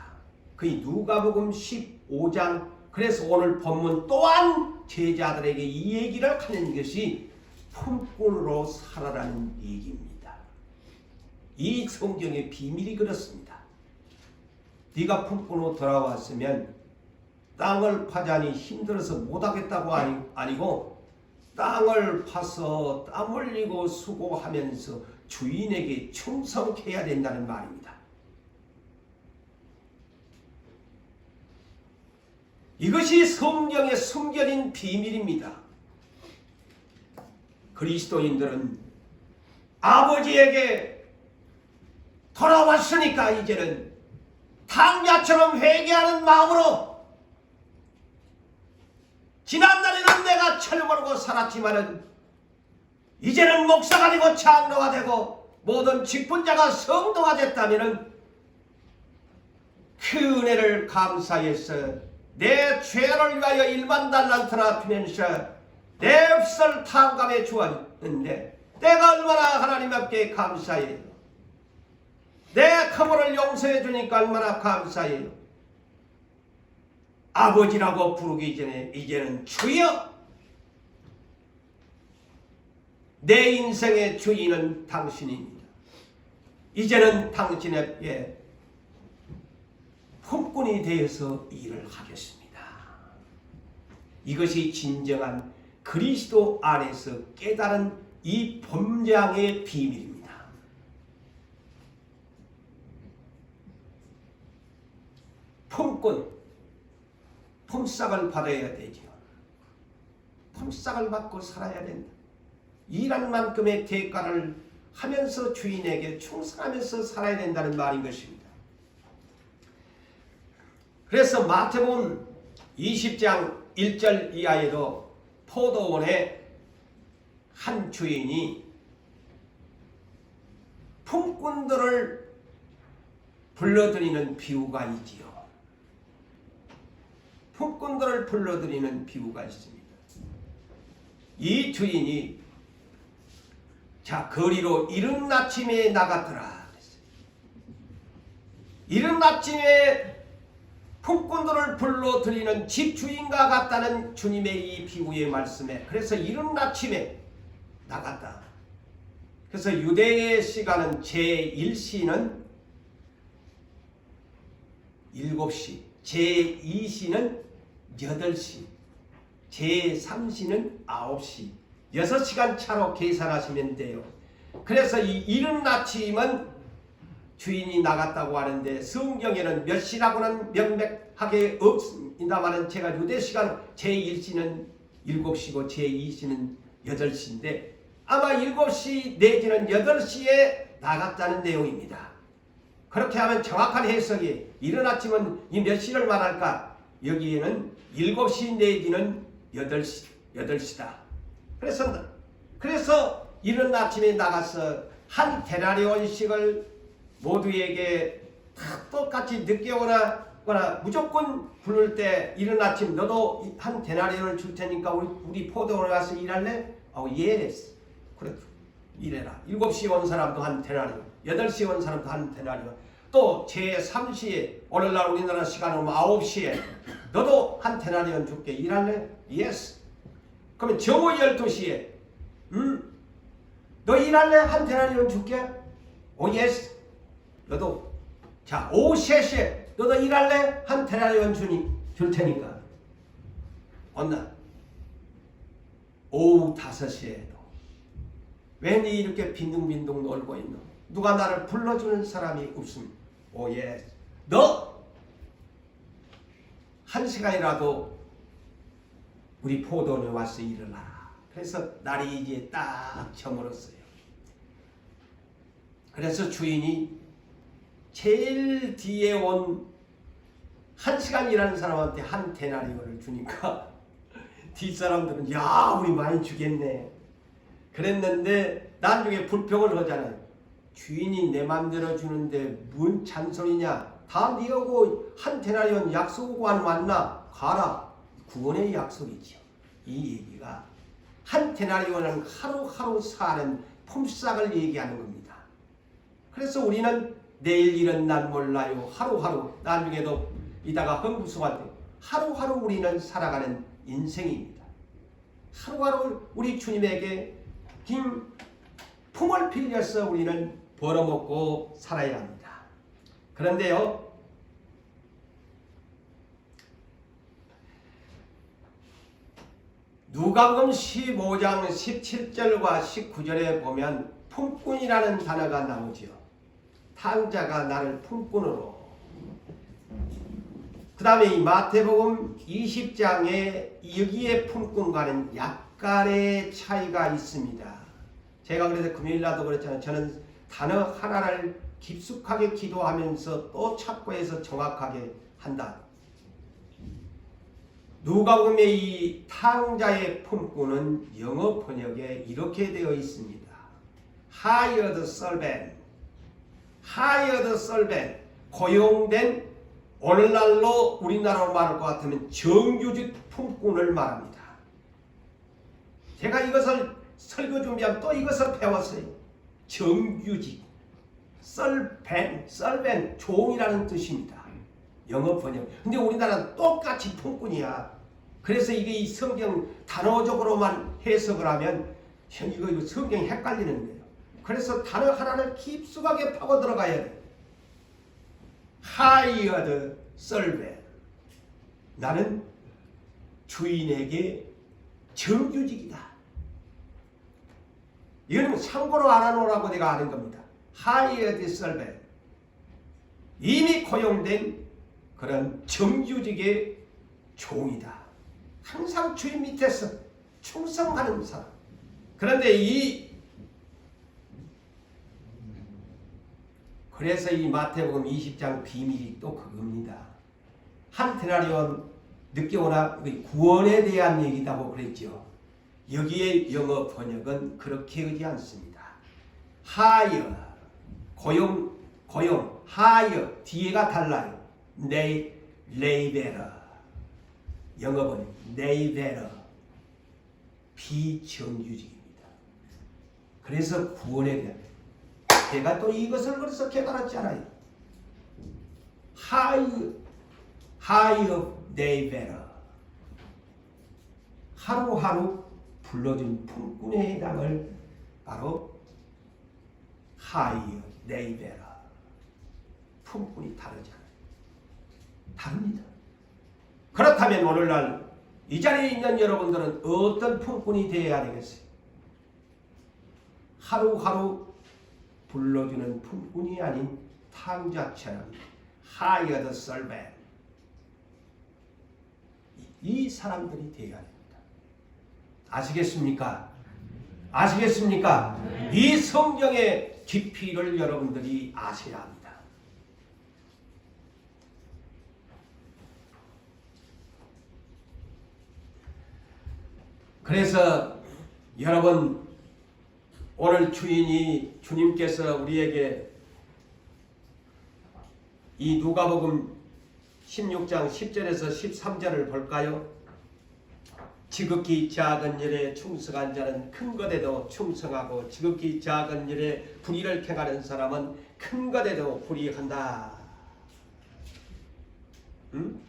그게 누가복음 15장. 그래서 오늘 본문 또한 제자들에게 이 얘기를 하는 것이 품꾼으로 살아라는 얘기입니다. 이 성경의 비밀이 그렇습니다. 네가 품꾼으로 돌아왔으면 땅을 파자니 힘들어서 못하겠다고 아니고 땅을 파서 땀 흘리고 수고하면서 주인에게 충성해야 된다는 말입니다. 이것이 성경의 숨겨진 비밀입니다. 그리스도인들은 아버지에게 돌아왔으니까 이제는 탕자처럼 회개하는 마음으로 지난날에는 내가 철모르고 살았지만은 이제는 목사가 되고 장로가 되고 모든 직분자가 성도가 됐다면은 그 은혜를 감사해서 내 죄를 위하여 1만 달란트나 주면서 내 흡설 탕감해 주었는데 내가 얼마나 하나님 앞에 감사해요. 내 커버를 용서해 주니까 얼마나 감사해요. 아버지라고 부르기 전에 이제는 주여, 내 인생의 주인은 당신입니다. 이제는 당신에게 품꾼이 되어서 일을 하겠습니다. 이것이 진정한 그리스도 안에서 깨달은 이 본장의 비밀입니다. 품꾼, 품삯을 받아야 되죠. 품삯을 받고 살아야 된다. 일한 만큼의 대가를 하면서 주인에게 충성하면서 살아야 된다는 말인 것입니다. 그래서 마태복음 20장 1절 이하에도 포도원에 한 주인이 품꾼들을 불러들이는 비유가 있지요. 품꾼들을 불러들이는 비유가 있습니다. 이 주인이 거리로 이른 아침에 나갔더라. 이른 아침에 품꾼들을 불러들이는 집주인과 같다는 주님의 이 비유의 말씀에, 그래서 이른 아침에 나갔다. 그래서 유대의 시간은 제1시는 7시, 제2시는 8시, 제3시는 9시, 6시간 차로 계산하시면 돼요. 그래서 이 이른 아침은 주인이 나갔다고 하는데 성경에는 몇 시라고는 명백하게 없습니다만 제가 유대시간 제1시는 7시고 제2시는 8시인데 아마 7시 내지는 8시에 나갔다는 내용입니다. 그렇게 하면 정확한 해석이 이른 아침은 이 몇 시를 말할까? 여기에는 7시 내지는 8시다. 그래서 이른 아침에 나가서 한 데나리온씩을 모두에게 다 똑같이 늦게 오거나 무조건 부를 때 이른 아침 너도 한 데나리온을 줄 테니까 우리 포도원에 가서 일할래? 예스. 그래 일해라. 7시에 온 사람도 한 데나리온, 8시에 온 사람도 한 데나리온, 또 제3시에 오늘날 우리나라 시간으로 9시에 너도 한 데나리온 줄게. 일할래? 예스. 그러면 정오 12시에 너 일할래? 한 데나리온 줄게. 예스. 너도. 자, 오후 3시에 너도 일할래? 한 데나리온 줄 테니까. 온나. 오후 5시에도 왠지 이렇게 빈둥빈둥 놀고 있노? 누가 나를 불러주는 사람이 없습니다. 예스. 너 1시간이라도 우리 포도원에 와서 일어나라. 그래서 날이 이제 딱 저물었어요. 그래서 주인이 제일 뒤에 온 1시간 일하는 사람한테 한 데나리온을 주니까 뒷사람들은 야 우리 많이 주겠네 그랬는데 나중에 불평을 하잖아요. 주인이 내 맘대로 주는데 뭔 잔소리냐. 다 니하고 한 데나리온 약속하고 안 왔나? 가라. 구원의 약속이죠. 이 얘기가 한 데나리온은 하루하루 사는 품삯을 얘기하는 겁니다. 그래서 우리는 내일 일은 난 몰라요. 하루하루 나중에도 이따가 흥부수한테 하루하루 우리는 살아가는 인생입니다. 하루하루 우리 주님에게 긴 품을 빌려서 우리는 벌어먹고 살아야 합니다. 그런데요, 누가복음 15장 17절과 19절에 보면 품꾼이라는 단어가 나오지요. 탕자가 나를 품꾼으로. 그 다음에 이 마태복음 20장에 여기에 품꾼과는 약간의 차이가 있습니다. 제가 그래서 금요일날도 그랬잖아요. 저는 단어 하나를 깊숙하게 기도하면서 또 찾고 해서 정확하게 한다. 누가복음의 이 탕자의 품꾼은 영어 번역에 이렇게 되어 있습니다. hired servant, hired servant, 고용된, 오늘날로 우리나라로 말할 것 같으면 정규직 품꾼을 말합니다. 제가 이것을 설교 준비하면 또 이것을 배웠어요. 정규직, servant, 종이라는 뜻입니다. 영어 번역. 근데 우리나라는 똑같이 품꾼이야. 그래서 이게 이 성경 단어적으로만 해석을 하면 이거 성경이 헷갈리는 거예요. 그래서 단어 하나를 깊숙하게 파고 들어가야 돼. hired servant. 나는 주인에게 정규직이다. 이거는 참고로 알아놓으라고 내가 아는 겁니다. hired servant. 이미 고용된 그런 정규직의 종이다. 항상 주인 밑에서 충성하는 사람. 그런데 그래서 이 마태복음 20장 비밀이 또 그겁니다. 한 데나리온 늦게 오나 구원에 대한 얘기다고 그랬죠. 여기에 영어 번역은 그렇게 하지 않습니다. hire, 고용, hire, 뒤에가 달라요. laborer, 영어 번역, laborer, 비정규직입니다. 그래서 구원에 대한, 제가 또 이것을 그래서 깨달았지 않아요. hire laborer, 하루하루 불러준 품꾼의 해당을 바로 hire laborer, 품꾼이 다르지 않아요. 다릅니다. 그렇다면 오늘날 이 자리에 있는 여러분들은 어떤 품꾼이 되어야 되겠어요? 하루하루 불러주는 품꾼이 아닌 탕자처럼 hired servant, 이 사람들이 되어야 됩니다. 아시겠습니까? 아시겠습니까? 이 성경의 깊이를 여러분들이 아셔야 합니다. 그래서 여러분, 오늘 주님께서 우리에게 이 누가복음 16장 10절에서 13절을 볼까요? 지극히 작은 일에 충성한 자는 큰 것에도 충성하고 지극히 작은 일에 불의를 행하는 사람은 큰 것에도 불의한다. 응?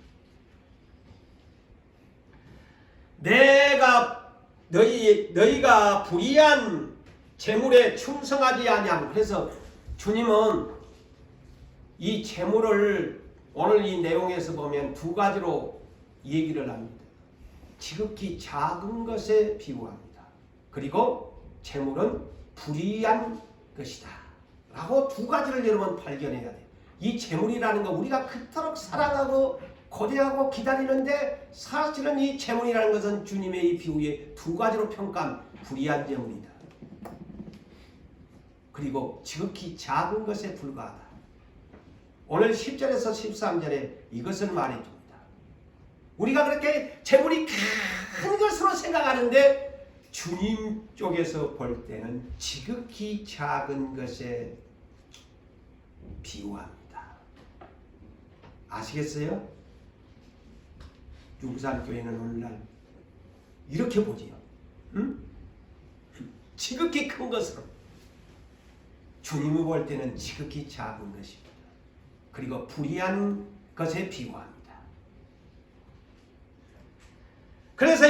너희가 불의한 재물에 충성하지 아니함. 그래서 주님은 이 재물을 오늘 이 내용에서 보면 두 가지로 얘기를 합니다. 지극히 작은 것에 비유합니다. 그리고 재물은 불의한 것이다 라고 두 가지를 여러분 발견해야 돼요. 이 재물이라는 거 우리가 그토록 사랑하고 고대하고 기다리는데 사실은 이 재물이라는 것은 주님의 이 비유에 두 가지로 평가한 불의한 재물이다. 그리고 지극히 작은 것에 불과하다. 오늘 10절에서 13절에 이것을 말해줍니다. 우리가 그렇게 재물이 큰 것으로 생각하는데 주님 쪽에서 볼 때는 지극히 작은 것에 비유합니다. 아시겠어요? 중산교회는 오늘날 이렇게 보지요. 응? 지극히 큰 것으로. 주님이 볼 때는 지극히 작은 것입니다. 그리고 불의한 것에 비유합니다. 그래서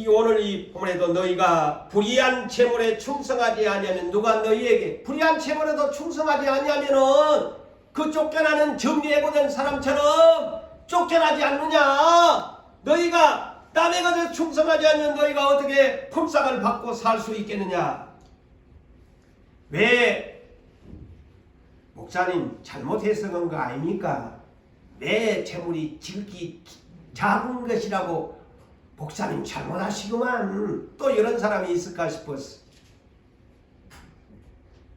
오늘 이 본문에도 너희가 불의한 재물에 충성하지 아니하면 누가 너희에게 불의한 재물에도 충성하지 아니하면은 그 쫓겨나는 정리해고된 사람처럼 쫓겨나지 않느냐. 너희가 남의 것에 충성하지 않으면 너희가 어떻게 품삯을 받고 살 수 있겠느냐. 왜 목사님 잘못해서 그런 거 아닙니까? 내 재물이 지극히 작은 것이라고 목사님 잘못하시구만. 또 이런 사람이 있을까 싶었어.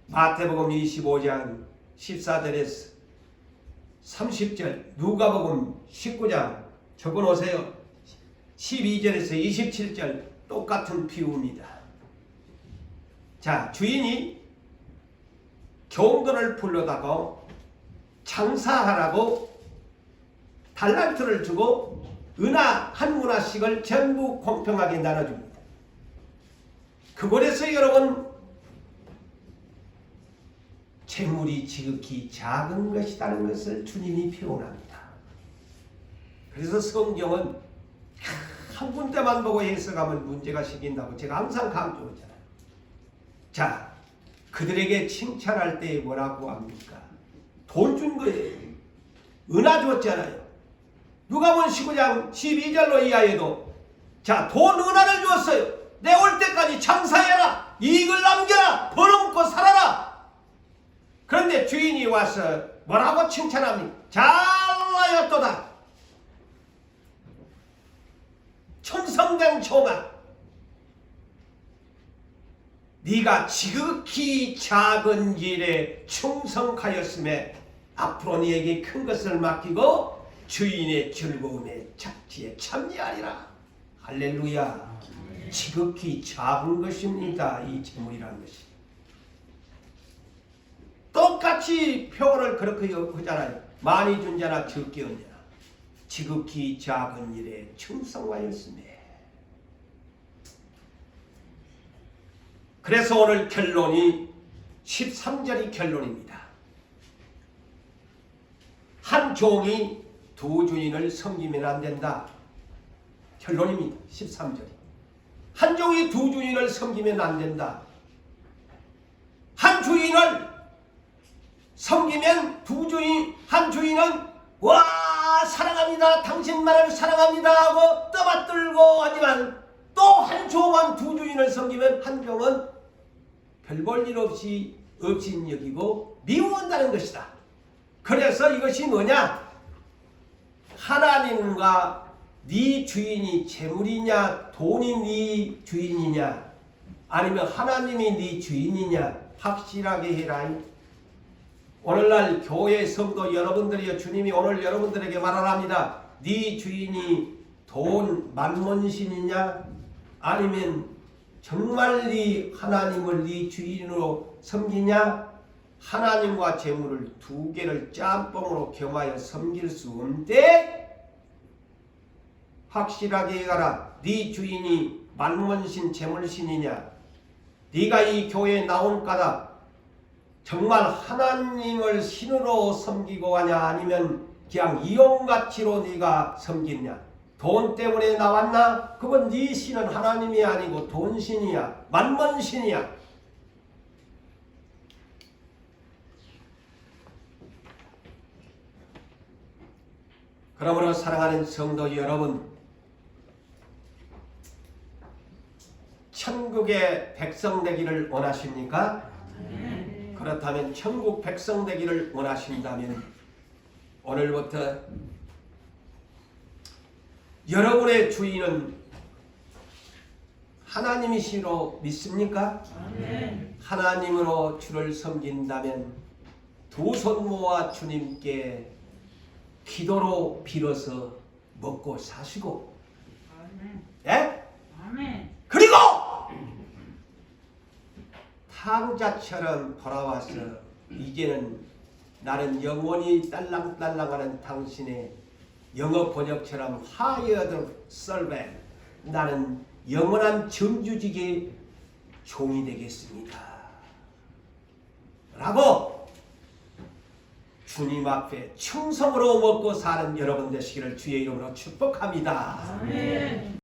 마태복음 25장 14절에서 30절, 누가복음 19장 적어놓으세요. 12절에서 27절 똑같은 비유입니다. 자, 주인이 경도를 불러다가 장사하라고 달란트를 주고 은하 한 문화씩을 전부 공평하게 나눠줍니다. 그곳에서 여러분 재물이 지극히 작은 것이라는 것을 주님이 표현합니다. 그래서 성경은 한 군데만 보고 해석하면 문제가 생긴다고 제가 항상 강조하잖아요. 자, 그들에게 칭찬할 때 뭐라고 합니까? 돈 준 거예요. 은하 줬잖아요. 누가복음 19장 12절로 이하에도 자, 돈 은하를 주었어요. 내 올 때까지 장사해라. 이익을 남겨라. 벌어먹고 살아라. 그런데 주인이 와서 뭐라고 칭찬합니까? 잘하였도다. 천성된 종아, 네가 지극히 작은 일에 충성하였음에 앞으로 네에게 큰 것을 맡기고 주인의 즐거움에 착지에 참여하리라. 할렐루야. 지극히 작은 것입니다. 이 재물이라는 것이. 똑같이 표현을 그렇게 하잖아요. 많이 준 자나 적게 얻냐. 지극히 작은 일에 충성하였음에. 그래서 오늘 결론이 13절이 결론입니다. 한 종이 두 주인을 섬기면 안 된다. 결론입니다. 13절이. 한 종이 두 주인을 섬기면 안 된다. 한 주인을 섬기면 한 주인은 와 사랑합니다. 당신만을 사랑합니다 하고 떠받들고 하지만 또 한 종은 두 주인을 섬기면 한 종은 별 볼 일 없이 없인 여기고 미워한다는 것이다. 그래서 이것이 뭐냐? 하나님과 네 주인이 재물이냐 돈이 네 주인이냐 아니면 하나님이 네 주인이냐 확실하게 해라. 오늘날 교회 성도 여러분들이여, 주님이 오늘 여러분들에게 말하랍니다. 네 주인이 돈 만몬신이냐 아니면 정말 네 하나님을 네 주인으로 섬기냐. 하나님과 재물을 두 개를 짬뽕으로 겸하여 섬길 수 없대. 확실하게 가라. 네 주인이 만몬신 재물신이냐. 네가 이 교회에 나온 까다 정말 하나님을 신으로 섬기고 가냐 아니면 그냥 이용가치로 네가 섬기냐. 돈 때문에 나왔나? 그건 네 신은 하나님이 아니고 돈신이야. 만몬신이야. 그러므로 사랑하는 성도 여러분, 천국의 백성 되기를 원하십니까? 그렇다면 천국 백성 되기를 원하신다면 오늘부터 여러분의 주인은 하나님이시로 믿습니까? 하나님으로 주를 섬긴다면 두 손 모아 주님께 기도로 빌어서 먹고 사시고 예? 그리고 탕자처럼 돌아와서 이제는 나는 영원히 딸랑딸랑하는 당신의 영어 번역처럼 hired servant, 나는 영원한 정규직의 종이 되겠습니다 라고 주님 앞에 충성으로 먹고 사는 여러분 되시기를 주의 이름으로 축복합니다. 아멘.